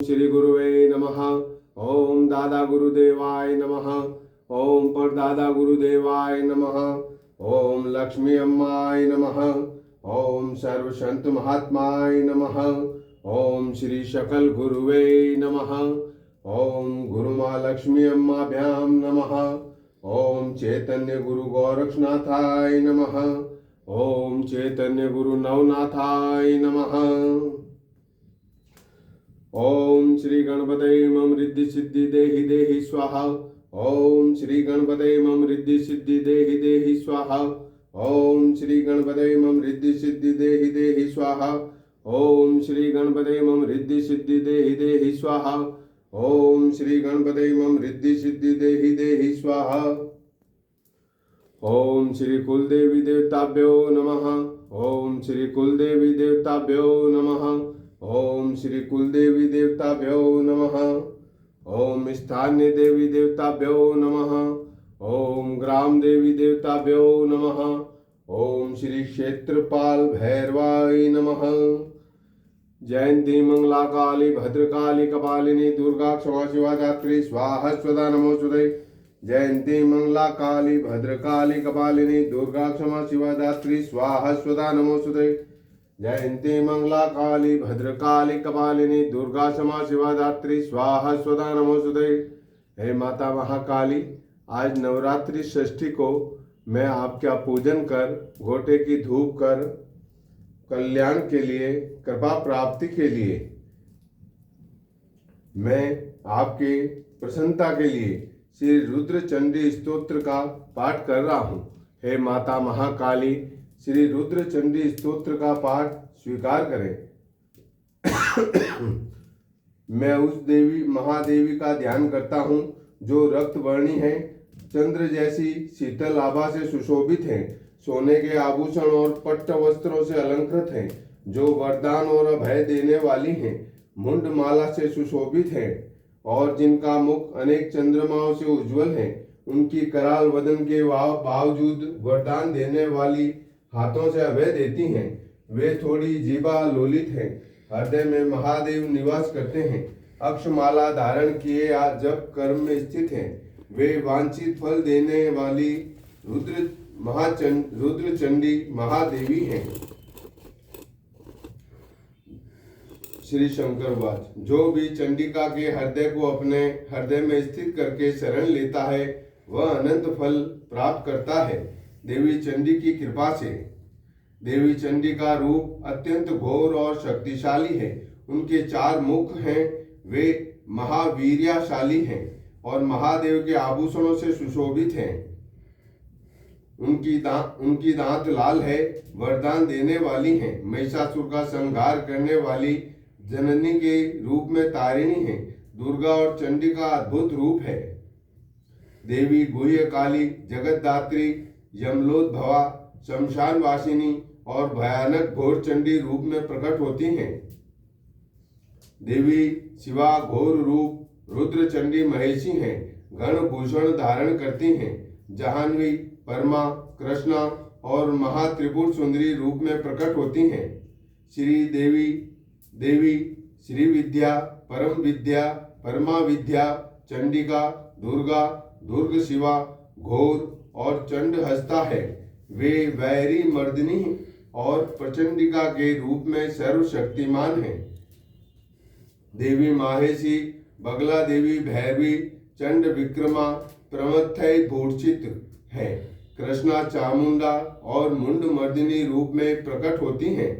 श्री गुरुवे नमः। ओम दादा गुरुदेवाय नमः। ओम परदादा गुरुदेवाय नमः। ओम लक्ष्मी अम्माय नमः। ओम सर्व संत महात्माय नमः। ओम श्री शकल गुरुवे नमः। ओम गुरु माँ लक्ष्मी अम्माभ्याम नमः। ओम चैतन्य गुरु गोरक्षनाथाय नमः। ओम चैतन्य गुरु नवनाथाय नमः। ओम श्री गणपतये मम रिद्धि सिद्धि देहि देहि स्वाहा। ओम श्री गणपतये मम रिद्धि सिद्धि देहि देहि स्वाहा। ओम श्री गणपतये मम रिद्धि सिद्धि देहि देहि स्वाहा। ओम श्री गणपतये मम रिद्धि सिद्धि देहि देहि स्वाहा। ओम श्री गणपतये मम रिद्धि सिद्धि देहि देहि स्वाहा। ओम श्री कुलदेवी देवताभ्यो नमः। ओम श्री कुलदेवी देवताभ्यो नमः। ओम श्री कुलदेवी देवताभ्यो नमः। ओम स्थानीय देवी देवताभ्यो नमः। ओम ग्राम देवी देवताभ्यो नमः। ओम श्री क्षेत्रपाल भैरवाय नमः। जयंती मंगला काली भद्रकाली कपालिनी दुर्गा क्षमा शिवा धात्री स्वाहा स्वदा नमोस्तुते। जयंती मंगला काली भद्रकाली कपालिनी दुर्गा क्षमा शिवा धात्री स्वाहा स्वदा नमोस्तुते। जयंती मंगला काली भद्रकाली कपालिनी दुर्गा क्षमा शिवा धात्री स्वाहा स्वदा नमोस्तुते। हे माता महाकाली, आज नवरात्रि षष्ठी को मैं आपका पूजन कर घोटे की धूप कर कल्याण के लिए कृपा प्राप्ति के लिए मैं आपके प्रसन्नता के लिए श्री रुद्र चंडी स्तोत्र का पाठ कर रहा हूँ। हे माता महाकाली, श्री रुद्र चंडी स्तोत्र का पाठ स्वीकार करें। मैं उस देवी महादेवी का ध्यान करता हूँ जो रक्त वर्णी है, चंद्र जैसी शीतल आभा से सुशोभित हैं, सोने के आभूषण और पट्ट वस्त्रों से अलंकृत हैं, जो वरदान और अभय देने वाली हैं, मुंड माला से सुशोभित हैं और जिनका मुख अनेक चंद्रमाओं से उज्जवल है। उनकी कराल वदन के बावजूद वरदान देने वाली हाथों से अभय देती हैं। वे थोड़ी जीवा लोलित हैं, हृदय में महादेव निवास करते हैं। अक्षमाला धारण किए जब कर्म में स्थित हैं। वे वांछित फल देने वाली रुद्र चंडी महादेवी हैं। श्री शंकर वाच, जो भी चंडिका के हृदय को अपने हृदय में स्थित करके शरण लेता है वह अनंत फल प्राप्त करता है। देवी चंडी की कृपा से। देवी चंडी का रूप अत्यंत घोर और शक्तिशाली है। उनके 4 मुख हैं, वे महावीर्यशाली हैं और महादेव के आभूषणों से सुशोभित हैं। उनकी दांत लाल है, वरदान देने वाली हैं। महिषासुर का संहार करने वाली जननी के रूप में तारिणी है। दुर्गा और चंडी का अद्भुत रूप है। देवी गुह्य काली, जगतदात्री, यमलोद्भवा, शमशान वासिनी और भयानक घोर चंडी रूप में प्रकट होती हैं। देवी शिवा घोर रूप रुद्र चंडी महेशी हैं। गण भूषण धारण करती हैं। जाह्नवी, परमा, कृष्णा और महात्रिपुर सुंदरी रूप में प्रकट होती हैं। श्री देवी श्री विद्या, परम विद्या, परमा विद्या, चंडिका, दुर्गा, दुर्ग शिवा, घोर और चंड हस्ता है। वे वैरी मर्दिनी और प्रचंडिका के रूप में सर्वशक्तिमान हैं। देवी माहेशी, बगला देवी भैरवी, चंड विक्रमा, प्रमथय भूषित है। कृष्णा चामुंडा और मुंड मर्दिनी रूप में प्रकट होती हैं।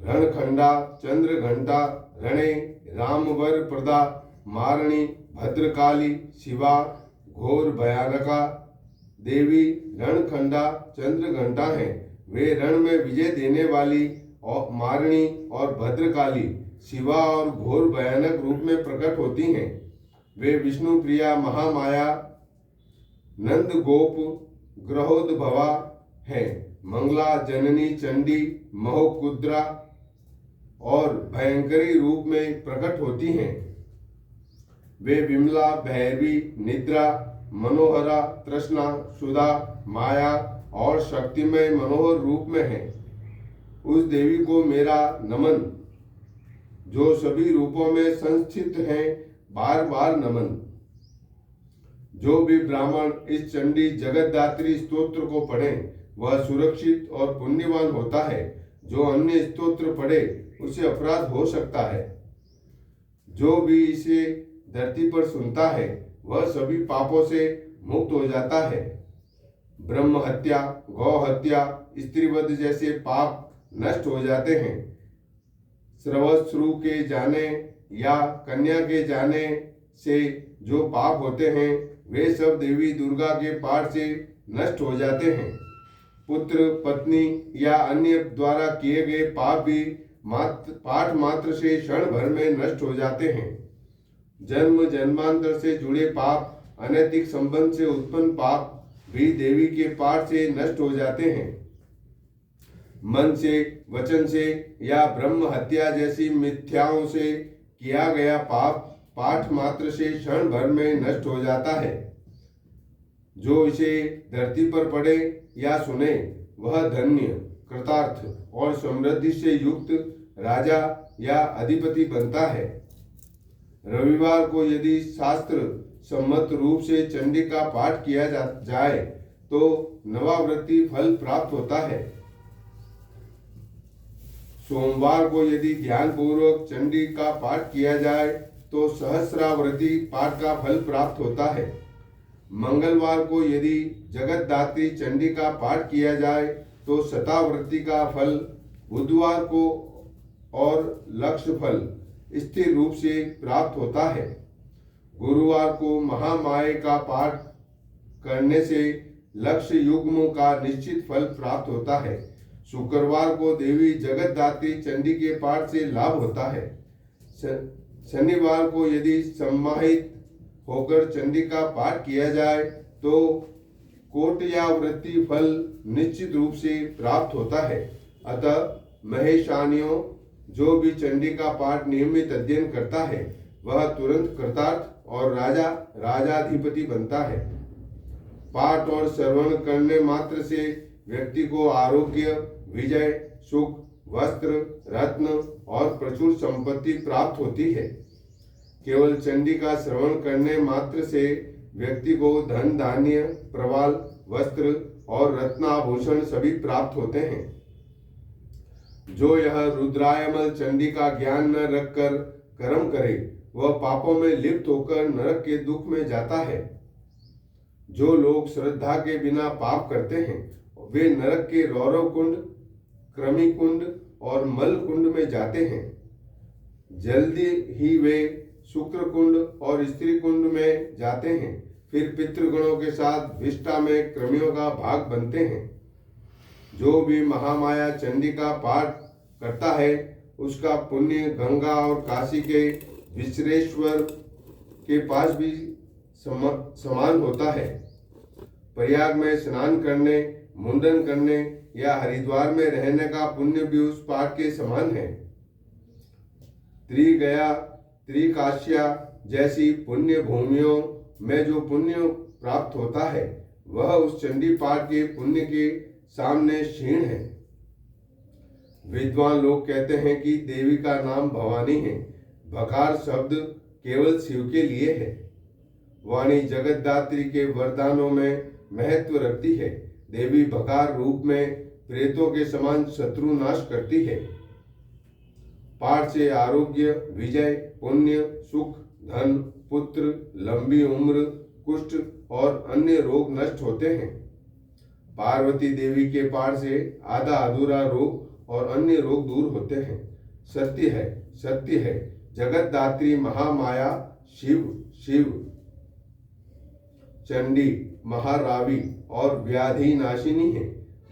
रणखंडा, चंद्र घंटा, रणे, रामवर प्रदा, मारणी, भद्रकाली, शिवा, घोर भयानका। देवी रणखंडा, चंद्र घंटा हैं। वे रण में विजय देने वाली और मारणी और भद्रकाली, शिवा और घोर भयानक रूप में प्रकट होती हैं। वे विष्णु प्रिया, महामाया, नंद गोप, ग्रहोद्भवा हैं। मंगला, जननी, चंडी, महोकुद्रा और भयंकरी रूप में प्रकट होती हैं। वे विमला, भैरवी, निद्रा, मनोहरा, तृष्णा, सुधा, माया और शक्तिमय मनोहर रूप में है। उस देवी को मेरा नमन। जो सभी रूपों में संस्थित हैं, बार बार नमन। जो भी ब्राह्मण इस चंडी जगतदात्री स्तोत्र को पढ़े वह सुरक्षित और पुण्यवान होता है। जो अन्य स्तोत्र पढ़े उसे अपराध हो सकता है। जो भी इसे धरती पर सुनता है वह सभी पापों से मुक्त हो जाता है। ब्रह्म हत्या, गौ हत्या, स्त्रीवध जैसे पाप नष्ट हो जाते हैं। श्रवश्रु के जाने या कन्या के जाने से जो पाप होते हैं वे सब देवी दुर्गा के पाठ से नष्ट हो जाते हैं। पुत्र, पत्नी या अन्य द्वारा किए गए पाप भी पाठ मात्र से क्षण भर में नष्ट हो जाते हैं। जन्म जन्मांतर से जुड़े पाप, अनैतिक संबंध से उत्पन्न पाप भी देवी के पाठ से नष्ट हो जाते हैं। मन से, वचन से या ब्रह्म हत्या जैसी मिथ्याओं से किया गया पाप पाठ मात्र से क्षण भर में नष्ट हो जाता है। जो इसे धरती पर पढ़े या सुने वह धन्य, कृतार्थ और समृद्धि से युक्त राजा या अधिपति बनता है। रविवार को यदि शास्त्र सम्मत रूप से चंडी का पाठ किया जाए तो नवावृत्ति फल प्राप्त होता है। सोमवार को यदि ध्यान पूर्वक चंडी का पाठ किया जाए तो सहस्रावृत्ति पाठ का फल प्राप्त होता है। मंगलवार को यदि जगतदात्री चंडी का पाठ किया जाए तो शतावृत्ति का फल, बुधवार को और लक्ष्य फल स्थिर रूप से प्राप्त होता है। गुरुवार को महामाया का पाठ करने से लक्ष्य युग्म का निश्चित फल प्राप्त होता है। शुक्रवार को देवी जगतदात्री चंडी के पाठ से लाभ होता है। शनिवार को यदि सम्माहित होकर चंडी का पाठ किया जाए तो कोटयावृत्ति फल निश्चित रूप से प्राप्त होता है। अतः महेशानियों, जो भी चंडी का पाठ नियमित अध्ययन करता है वह तुरंत कृतार्थ और राजाधिपति बनता है। पाठ और श्रवण करने मात्र से व्यक्ति को आरोग्य, विजय, सुख, वस्त्र, रत्न और प्रचुर संपत्ति प्राप्त होती है। केवल चंडी का श्रवण करने मात्र से व्यक्ति को धन, धान्य, प्रवाल, वस्त्र और रत्नाभूषण सभी प्राप्त होते हैं। जो यह रुद्रायमल चंडी का ज्ञान न रखकर कर्म करे वह पापों में लिप्त होकर नरक के दुख में जाता है। जो लोग श्रद्धा के बिना पाप करते हैं वे नरक के रौरव कुंड, कृमि कुंड और मल कुंड में जाते हैं। जल्दी ही वे शुक्र कुंड और स्त्री कुंड में जाते हैं। फिर पितृगणों के साथ विष्ठा में कृमियों का भाग बनते हैं। जो भी महामाया चंडी का पाठ करता है उसका पुण्य गंगा और काशी के विश्वेश्वर के पास भी समान होता है। प्रयाग में स्नान करने, मुंडन करने या हरिद्वार में रहने का पुण्य भी उस पाठ के समान है। त्रिगया, त्रिकाश्या जैसी पुण्य भूमियों में जो पुण्य प्राप्त होता है वह उस चंडी पाठ के पुण्य के सामने क्षीण है। विद्वान लोग कहते हैं कि देवी का नाम भवानी है। भकार शब्द केवल शिव के लिए है। वाणी जगतदात्री के वरदानों में महत्व रखती है। देवी भकार रूप में प्रेतों के समान शत्रु नाश करती है। पाठ से आरोग्य, विजय, पुण्य, सुख, धन, पुत्र, लंबी उम्र, कुष्ठ और अन्य रोग नष्ट होते हैं। पार्वती देवी के पाठ से आधा अधूरा रोग और अन्य रोग दूर होते हैं। सत्य है, सत्य है, जगतदात्री महामाया शिव चंडी महारावी और व्याधि नाशिनी है।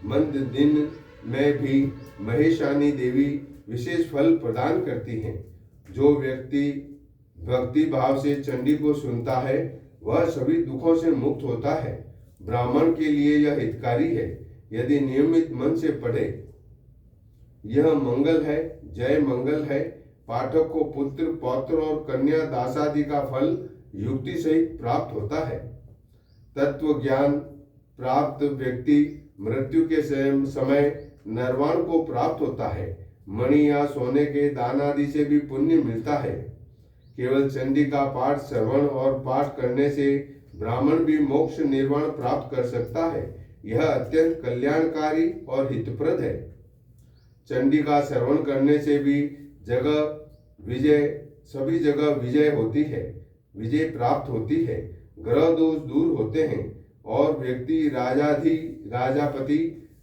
मंद दिन में भी महेशानी देवी विशेष फल प्रदान करती हैं। जो व्यक्ति भक्ति भाव से चंडी को सुनता है वह सभी दुखों से मुक्त होता है। ब्राह्मण के लिए यह हितकारी है यदि नियमित मन से पढ़े। यह मंगल है, जय मंगल है। पाठक को पुत्र, पौत्र और कन्या दासादि का फल युक्ति सहित प्राप्त होता है। तत्व ज्ञान प्राप्त व्यक्ति मृत्यु के समय निर्वाण को प्राप्त होता है। मणि या सोने के दान आदि से भी पुण्य मिलता है। केवल चंडी का पाठ श्रवण और पाठ करने से ब्राह्मण भी मोक्ष निर्वाण प्राप्त कर सकता है। यह अत्यंत कल्याणकारी और हितप्रद है। चंडी का श्रवण करने से भी सभी जगह विजय होती है, विजय प्राप्त होती है, ग्रह दोष दूर होते हैं और व्यक्ति राजापति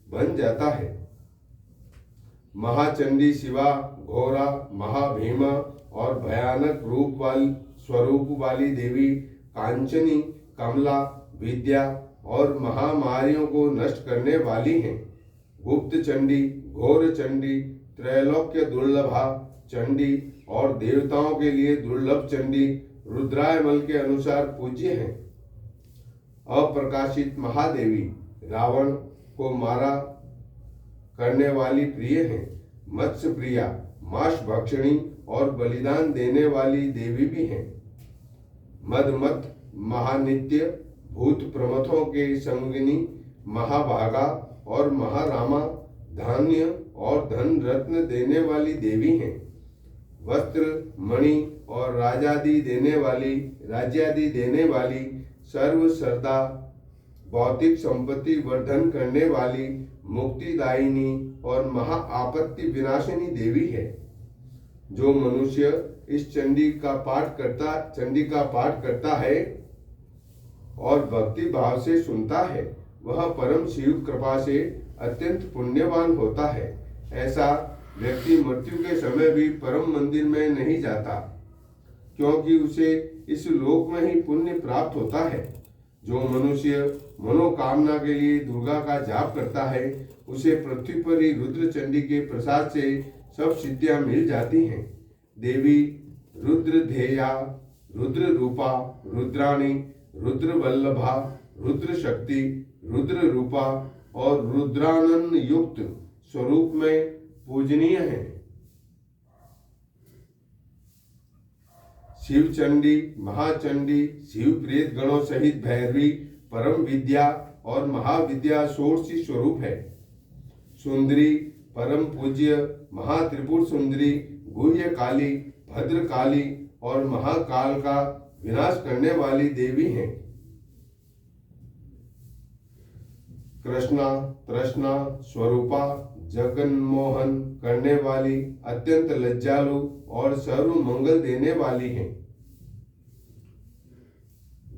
बन जाता है। महाचंडी शिवा, घोरा, महाभीमा और भयानक स्वरूप वाली देवी कांचनी, कमला, विद्या और महामारियों को नष्ट करने वाली हैं। गुप्त चंडी, घोर चंडी, त्रैलोक्य दुर्लभा चंडी और देवताओं के लिए दुर्लभ चंडी रुद्रायमल के अनुसार पूज्य हैं। अप्रकाशित महादेवी रावण को मारा करने वाली प्रिय हैं। मत्स्य प्रिया, मांस भक्षणी और बलिदान देने वाली देवी भी हैं। मदमत, महानित्य, भूत प्रमथों के संगिनी, महाभागा और महारामा धान्य और धन रत्न देने वाली देवी हैं। वस्त्र, मणि और राज्यादि देने वाली सर्व श्रद्धा, भौतिक संपत्ति वर्धन करने वाली, मुक्तिदायिनी और महा आपत्ति विनाशिनी देवी है। जो मनुष्य इस चंडी का पाठ करता है और भक्ति भाव से सुनता है, वह परम शिव कृपा से अत्यंत पुण्यवान होता है। ऐसा व्यक्ति मृत्यु के समय भी परम मंदिर में नहीं जाता, क्योंकि उसे इस लोक में ही पुण्य प्राप्त होता है। जो मनुष्य मनोकामना के लिए दुर्गा का जाप करता है, उसे पृथ्वी पर ही रुद्र चंडी के प्रसाद से सब सिद्धियां मिल जाती हैं। देवी रुद्रधेया, रुद्र रूपा, रुद्राणी, रुद्र वल्लभा, रुद्र शक्ति, रुद्र रूपा और रुद्रानंद युक्त स्वरूप में पूजनीय है। शिव चंडी, महाचंडी, शिव प्रेत गणों सहित भैरवी, परम विद्या और महाविद्या षोडशी स्वरूप है। सुंदरी, परम पूज्य, महात्रिपुर सुंदरी, गुह्य काली, भद्र काली और महाकाल का विनाश करने वाली देवी हैं। कृष्णा, तृष्णा स्वरूपा, जगन्मोहन करने वाली, अत्यंत लज्जालु और सर्व मंगल देने वाली हैं।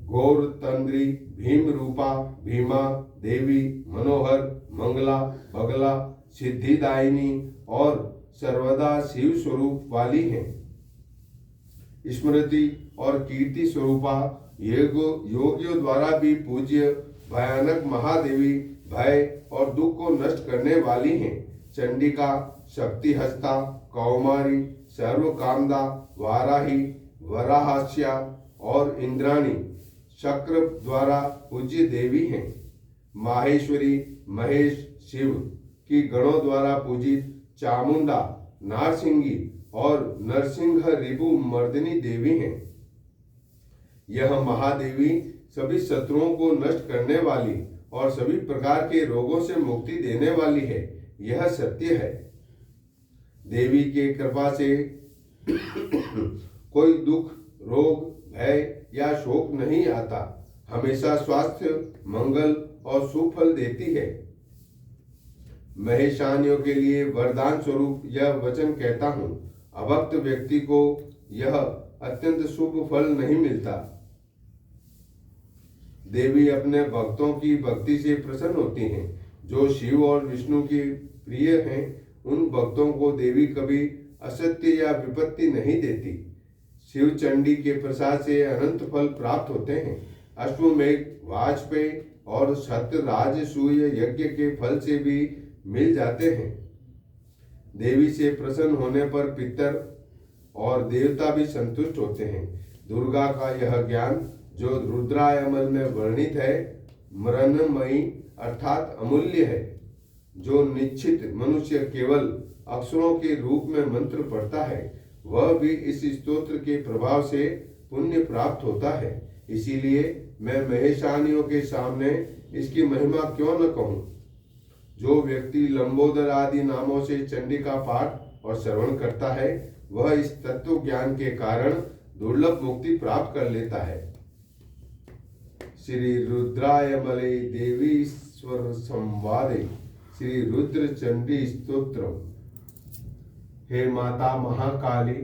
गौर तंद्री, भीम रूपा, भीमा देवी, मनोहर, मंगला, बगला, सिद्धिदायिनी और सर्वदा शिव स्वरूप वाली हैं। स्मृति और कीर्ति स्वरूपा, योगियों द्वारा भी पूज्य, भयानक महादेवी, भय और दुख को नष्ट करने वाली हैं। चंडिका, शक्ति हस्ता, कौमारी, सर्वकामदा, वाराही, वराहस्या और इंद्राणी शक्र द्वारा पूज्य देवी हैं। माहेश्वरी, महेश, शिव की गणों द्वारा पूजित चामुंडा, नारसिंगी और नरसिंह रिपु मर्दिनी देवी हैं। यह महादेवी सभी शत्रुओं को नष्ट करने वाली और सभी प्रकार के रोगों से मुक्ति देने वाली है। यह सत्य है। देवी के कृपा से कोई दुख, रोग, भय या शोक नहीं आता। हमेशा स्वास्थ्य, मंगल और सुफल देती है। महेशानियों के लिए वरदान स्वरूप यह वचन कहता हूँ, अभक्त व्यक्ति को यह अत्यंत शुभ फल नहीं मिलता। देवी अपने भक्तों की भक्ति से प्रसन्न होती हैं। जो शिव और विष्णु की प्रिय हैं, उन भक्तों को देवी कभी असत्य या विपत्ति नहीं देती। शिव चंडी के प्रसाद से अनंत फल प्राप्त होते हैं। अश्वमेघ, वाजपेयी और सत्यराजसूय यज्ञ के फल से भी मिल जाते हैं। देवी से प्रसन्न होने पर पितर और देवता भी संतुष्ट होते हैं। दुर्गा का यह ज्ञान जो रुद्रायमल में वर्णित है, मरणमयी अर्थात अमूल्य है। जो निश्चित मनुष्य केवल अक्षरों के रूप में मंत्र पढ़ता है, वह भी इस स्तोत्र के प्रभाव से पुण्य प्राप्त होता है। इसीलिए मैं महेशानियों के सामने इसकी महिमा क्यों न कहूँ। जो व्यक्ति लंबोदर आदि नामों से चंडी का पाठ और श्रवण करता है वह इस तत्व ज्ञान के कारण दुर्लभ मुक्ति प्राप्त कर लेता है। श्री रुद्राय मले देवीश्वर संवादे श्री रुद्र चंडी स्तोत्र। हे माता महाकाली,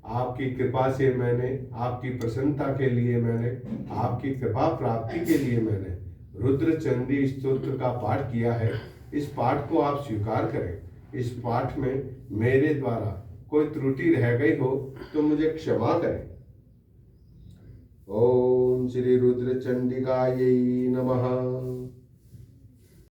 आपकी कृपा से मैंने, आपकी प्रसन्नता के लिए मैंने, आपकी कृपा प्राप्ति के लिए मैंने रुद्र चंडी स्तोत्र का पाठ किया है। इस पाठ को आप स्वीकार करें। इस पाठ में मेरे द्वारा कोई त्रुटि रह गई हो तो मुझे क्षमा करें। ओम श्री रुद्र चंडिकायै नमः।